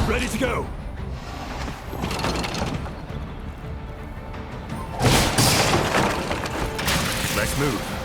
Ready to go. Let's move.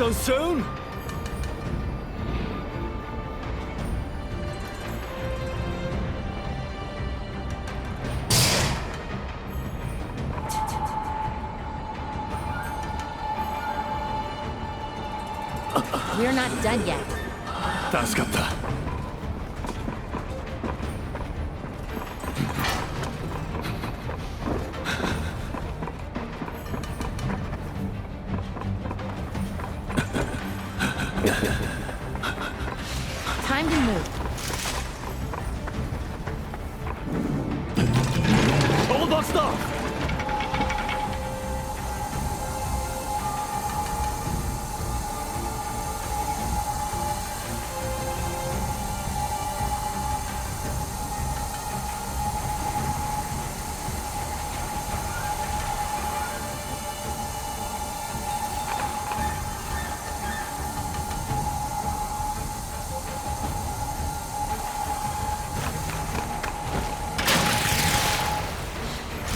so soon? We're not done yet. 助かった。Time to move. All that stuff!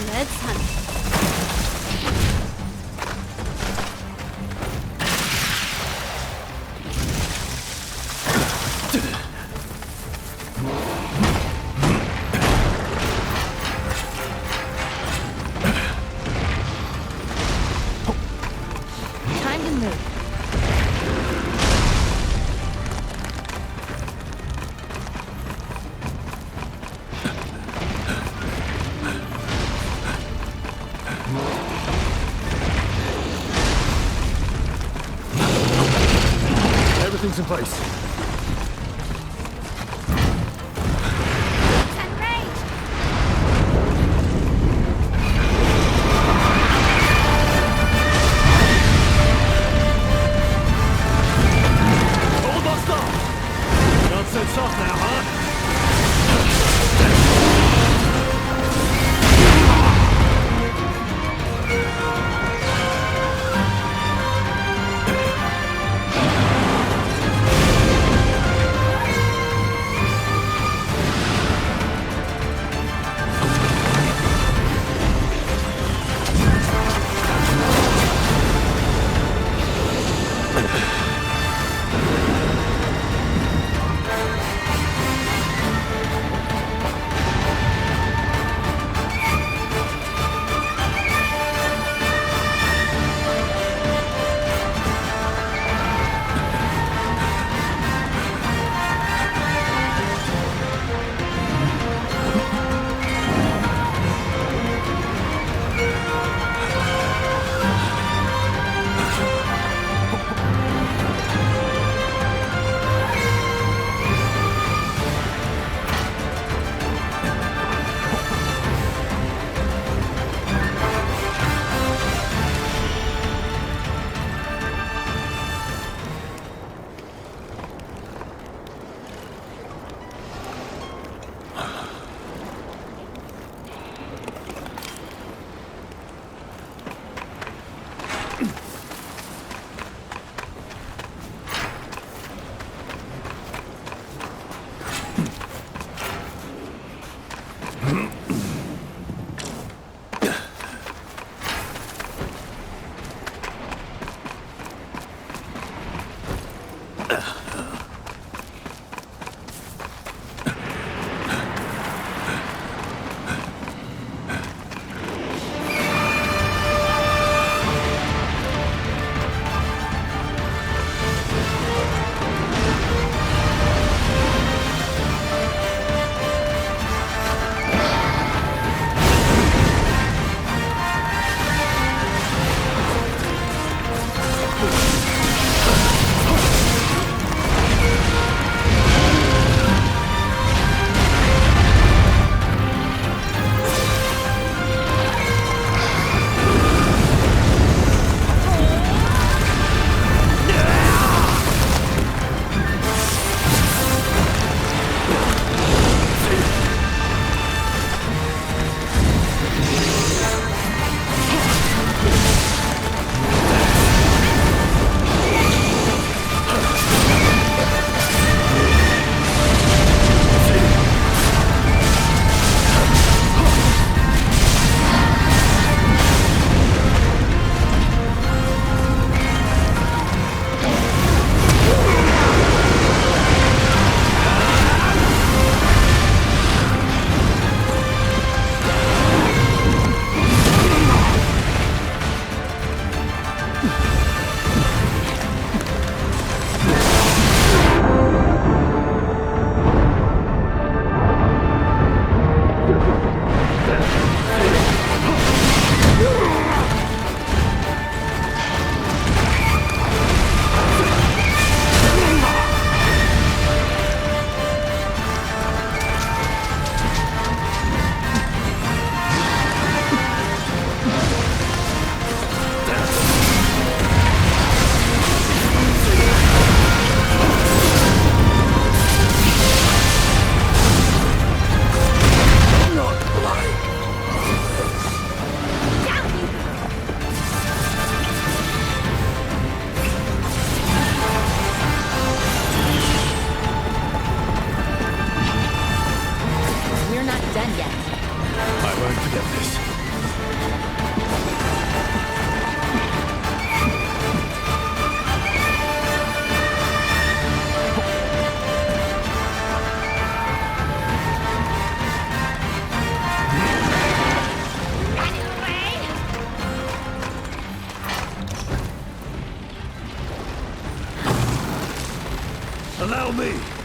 Let's hunt. Time to move. Everything's in place. Hold that stuff! Not so soft now, huh? We're not done yet. I won't forget this. Allow me!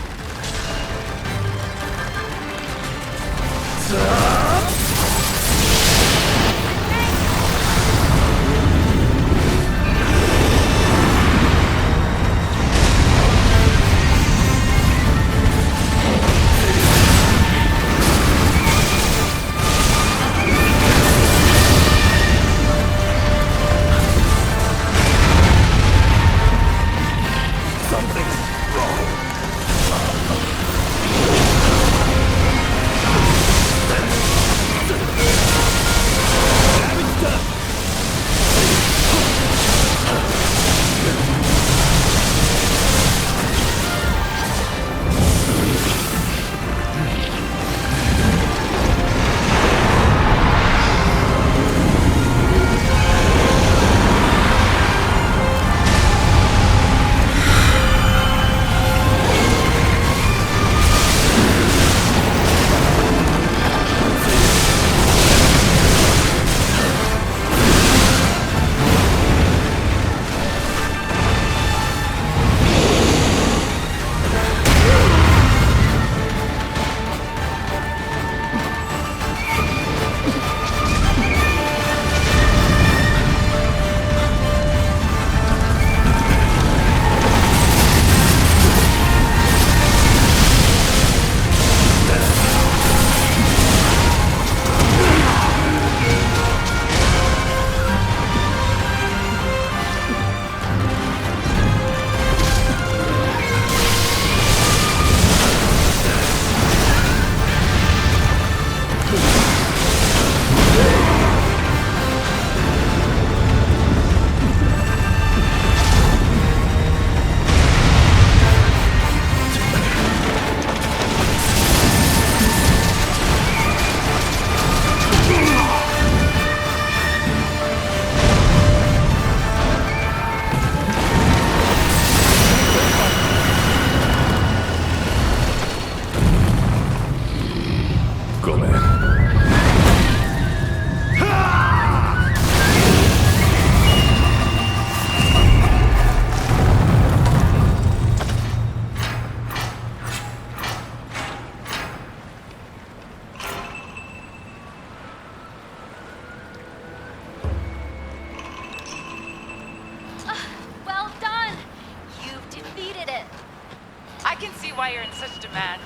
why you're in such demand.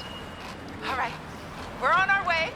All right, we're on our way.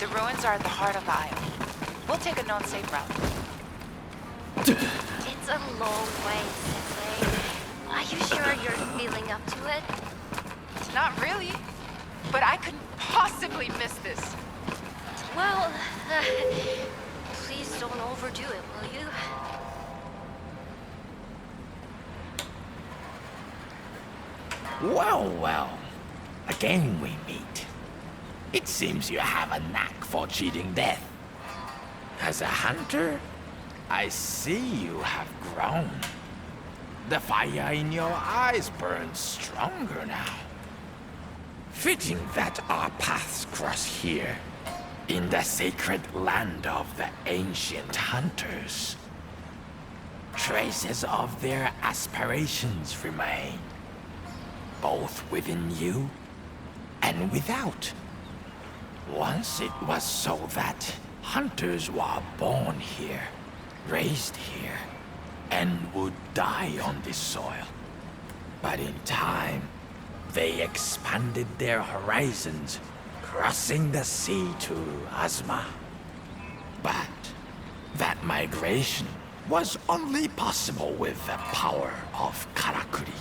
The ruins are at the heart of the island. We'll take a known safe route. It's a long way, Sensei. Are you sure you're feeling up to it? Not really, but I couldn't possibly miss this. Well, please don't overdo it, will you? Well, well. Again we meet. It seems you have a knack for cheating death. As a hunter, I see you have grown. The fire in your eyes burns stronger now. Fitting that our paths cross here, in the sacred land of the ancient hunters. Traces of their aspirations remain, both within you and without. Once it was so that hunters were born here, raised here, and would die on this soil. But in time, they expanded their horizons, crossing the sea to Azuma. But that migration was only possible with the power of Karakuri.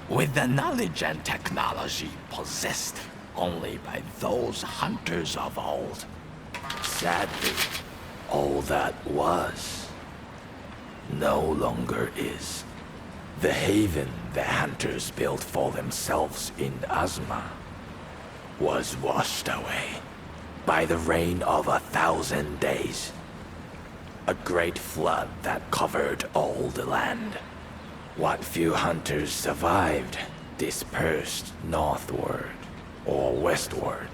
With the knowledge and technology possessed only by those hunters of old. Sadly, all that was no longer is. The haven the hunters built for themselves in Azuma was washed away by the rain of 1,000 days. A great flood that covered all the land. What few hunters survived dispersed northward or westward,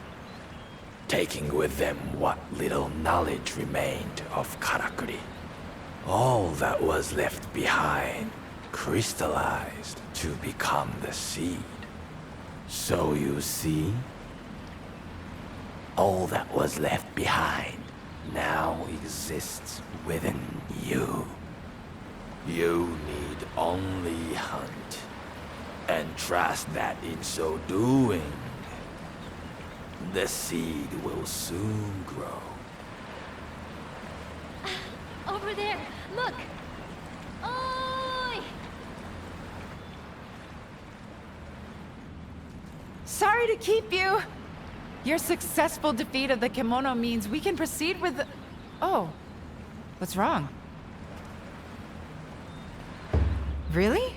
taking with them what little knowledge remained of Karakuri. All that was left behind crystallized to become the seed. So you see, all that was left behind now exists within you. You need only hunt, and trust that in so doing, the seed will soon grow. Over there, look! Oi! Sorry to keep you. Your successful defeat of the kimono means we can proceed with the... Oh. What's wrong? Really?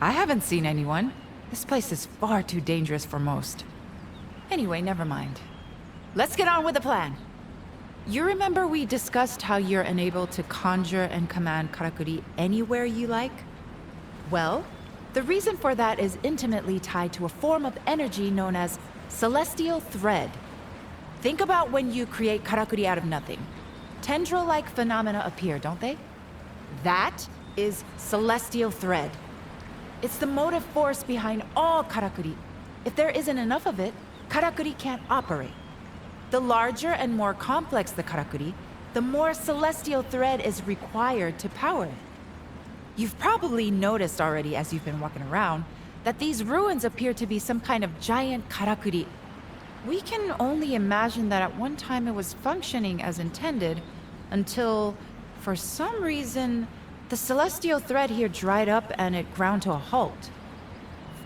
I haven't seen anyone. This place is far too dangerous for most. Anyway, never mind. Let's get on with the plan. You remember we discussed how you're enabled to conjure and command Karakuri anywhere you like? Well, the reason for that is intimately tied to a form of energy known as celestial thread. Think about when you create Karakuri out of nothing. Tendril-like phenomena appear, don't they? That is celestial thread. It's the motive force behind all Karakuri. If there isn't enough of it, Karakuri can't operate. The larger and more complex the Karakuri, the more celestial thread is required to power it. You've probably noticed already as you've been walking around that these ruins appear to be some kind of giant Karakuri. We can only imagine that at one time it was functioning as intended until, for some reason, the celestial thread here dried up and it ground to a halt.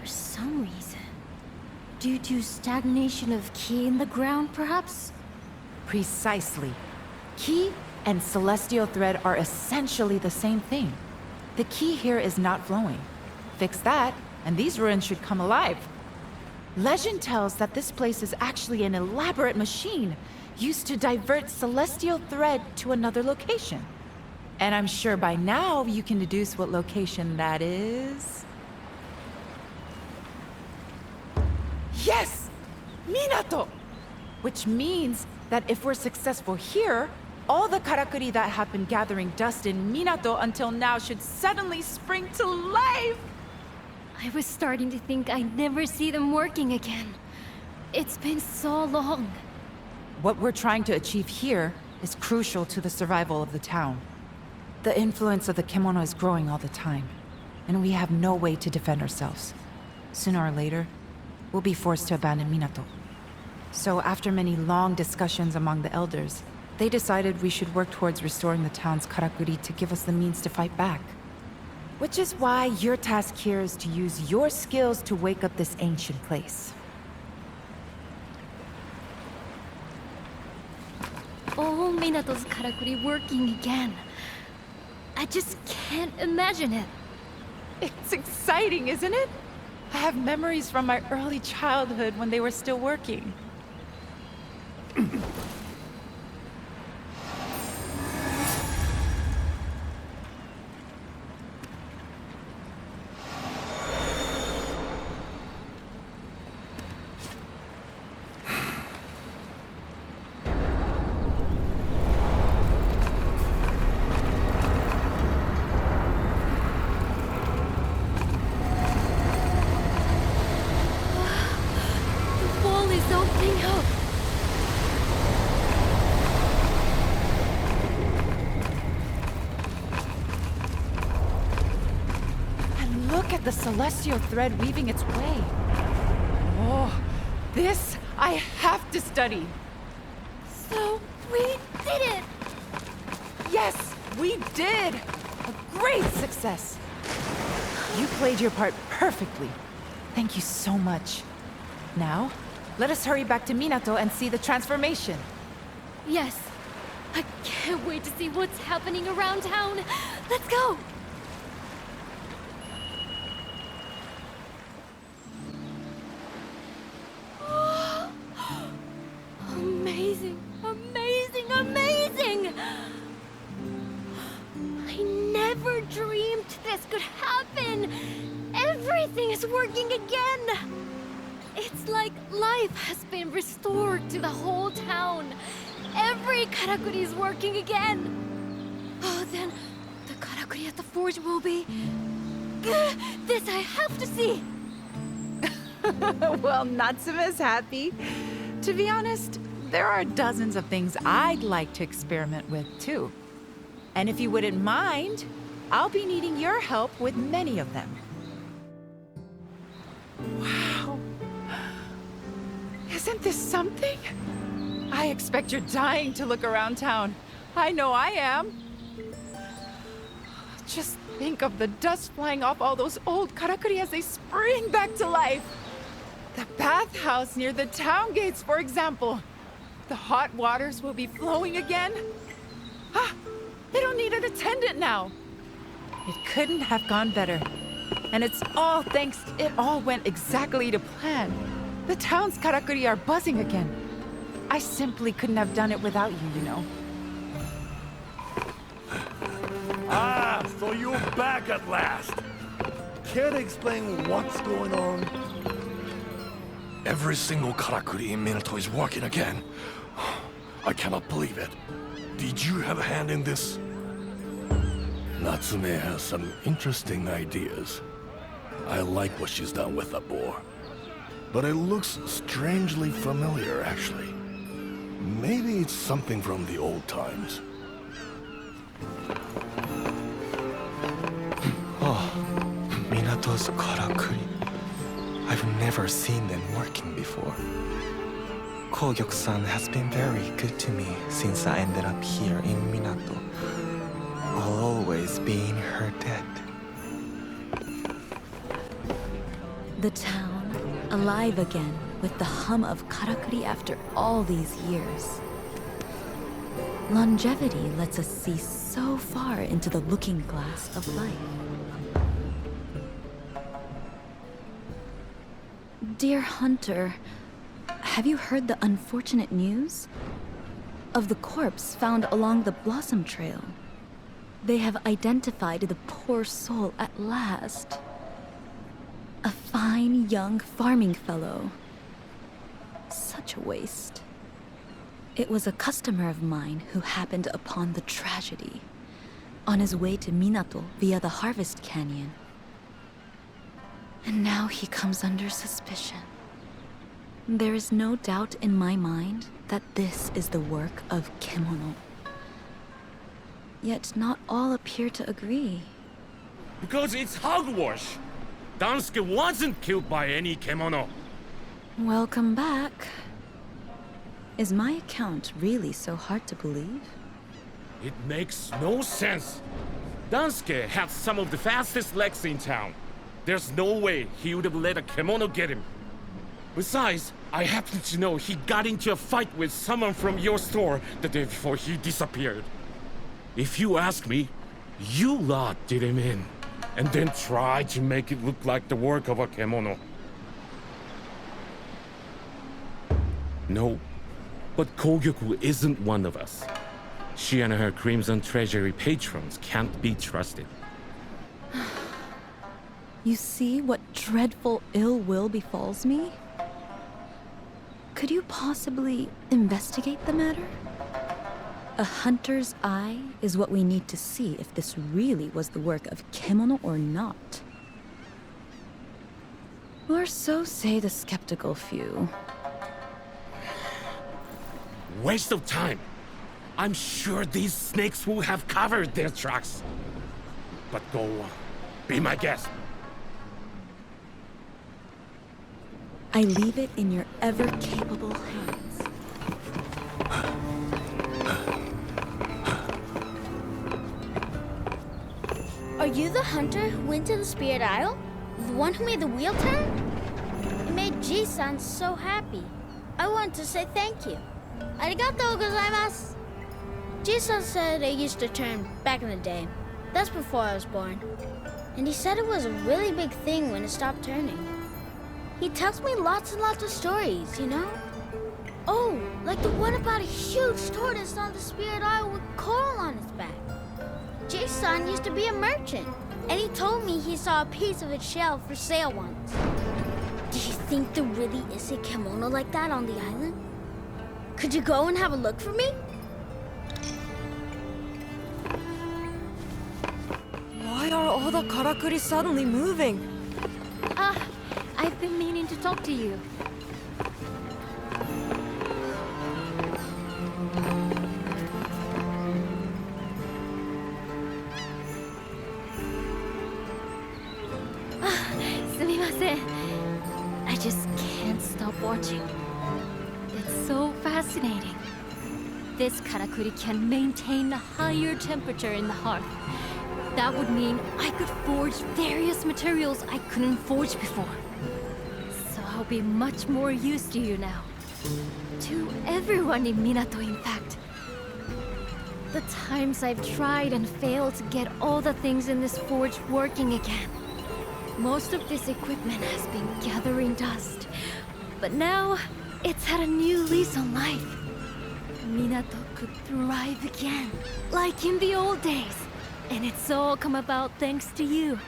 For some reason. Due to stagnation of ki in the ground, perhaps? Precisely. Ki and celestial thread are essentially the same thing. The ki here is not flowing. Fix that, and these ruins should come alive. Legend tells that this place is actually an elaborate machine used to divert celestial thread to another location. And I'm sure by now you can deduce what location that is. Yes! Minato! Which means that if we're successful here, all the Karakuri that have been gathering dust in Minato until now should suddenly spring to life! I was starting to think I'd never see them working again. It's been so long. What we're trying to achieve here is crucial to the survival of the town. The influence of the kimono is growing all the time, and we have no way to defend ourselves. Sooner or later, we'll be forced to abandon Minato. So after many long discussions among the elders, they decided we should work towards restoring the town's Karakuri to give us the means to fight back. Which is why your task here is to use your skills to wake up this ancient place. All Minato's Karakuri working again. I just can't imagine it. It's exciting, isn't it? I have memories from my early childhood when they were still working. The wall is opening up. the celestial thread weaving its way. Oh, this I have to study. So, we did it! Yes, we did! A great success! You played your part perfectly. Thank you so much. Now, let us hurry back to Minato and see the transformation. Yes. I can't wait to see what's happening around town. Let's go! Amazing, amazing, amazing! I never dreamed this could happen! Everything is working again! It's like life has been restored to the whole town. Every Karakuri is working again. Oh, then the Karakuri at the forge will be... This I have to see! Well, Natsume's happy. To be honest, there are dozens of things I'd like to experiment with, too. And if you wouldn't mind, I'll be needing your help with many of them. Wow. Isn't this something? I expect you're dying to look around town. I know I am. Just think of the dust flying off all those old Karakuri as they spring back to life. The bathhouse near the town gates, for example. The hot waters will be flowing again. Ah, they don't need an attendant now. It couldn't have gone better. And it's all thanks, it all went exactly to plan. The town's Karakuri are buzzing again. I simply couldn't have done it without you, you know. Ah, so you're back at last. Care to explain what's going on? Every single Karakuri in Minato is working again. I cannot believe it. Did you have a hand in this? Natsume has some interesting ideas. I like what she's done with the boar. But it looks strangely familiar, actually. Maybe it's something from the old times. Oh, Minato's Karakuri. I've never seen them working before. Kogyok-san has been very good to me since I ended up here in Minato. I'll always be in her debt. The town, alive again with the hum of Karakuri after all these years. Longevity lets us see so far into the looking glass of life. Dear Hunter, have you heard the unfortunate news? Of the corpse found along the Blossom Trail. They have identified the poor soul at last. A fine young farming fellow. Such a waste. It was a customer of mine who happened upon the tragedy on his way to Minato via the Harvest Canyon. And now he comes under suspicion. There is no doubt in my mind that this is the work of Kemono. Yet not all appear to agree. Because it's hogwash. Dansuke wasn't killed by any kemono. Welcome back. Is my account really so hard to believe? It makes no sense. Dansuke had some of the fastest legs in town. There's no way he would have let a kemono get him. Besides, I happen to know he got into a fight with someone from your store the day before he disappeared. If you ask me, you lot did him in, and then tried to make it look like the work of a kemono. No, but Kogyoku isn't one of us. She and her Crimson Treasury patrons can't be trusted. You see what dreadful ill will befalls me? Could you possibly investigate the matter? A hunter's eye is what we need to see if this really was the work of Kemono or not. Or so say the skeptical few. Waste of time. I'm sure these snakes will have covered their tracks. But go on. Be my guest. I leave it in your ever-capable hands. Are you the hunter who went to the Spirit Isle? The one who made the wheel turn? It made Ji-san so happy. I want to say thank you. Arigatou gozaimasu. Ji-san said it used to turn back in the day. That's before I was born. And he said it was a really big thing when it stopped turning. He tells me lots and lots of stories, you know? Oh, like the one about a huge tortoise on the Spirit Isle with coral on its back. Ji-san used to be a merchant, and he told me he saw a piece of its shell for sale once. Do you think there really is a kimono like that on the island? Could you go and have a look for me? Why are all the Karakuri suddenly moving? I've been meaning to talk to you. Sumimasen. I just can't stop watching. It's so fascinating. This Karakuri can maintain a higher temperature in the hearth. That would mean I could forge various materials I couldn't forge before. So I'll be much more used to you now. To everyone in Minato, in fact. The times I've tried and failed to get all the things in this forge working again. Most of this equipment has been gathering dust. But now, it's had a new lease on life. Minato could thrive again, like in the old days. And it's all come about thanks to you.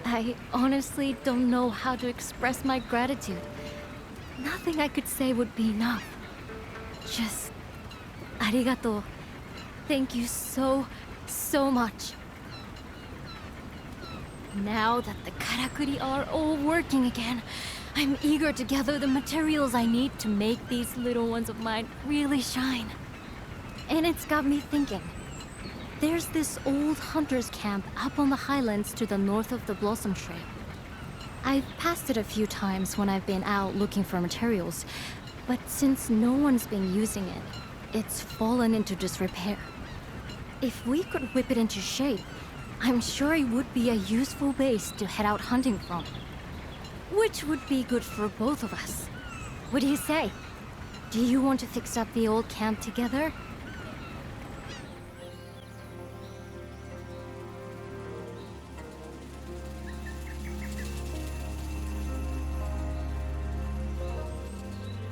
I honestly don't know how to express my gratitude. Nothing I could say would be enough. Just... arigato. Thank you so, so much. Now that the Karakuri are all working again, I'm eager to gather the materials I need to make these little ones of mine really shine. And it's got me thinking. There's this old hunter's camp up on the highlands to the north of the Blossom Trail. I've passed it a few times when I've been out looking for materials, but since no one's been using it, it's fallen into disrepair. If we could whip it into shape, I'm sure it would be a useful base to head out hunting from. Which would be good for both of us. What do you say? Do you want to fix up the old camp together?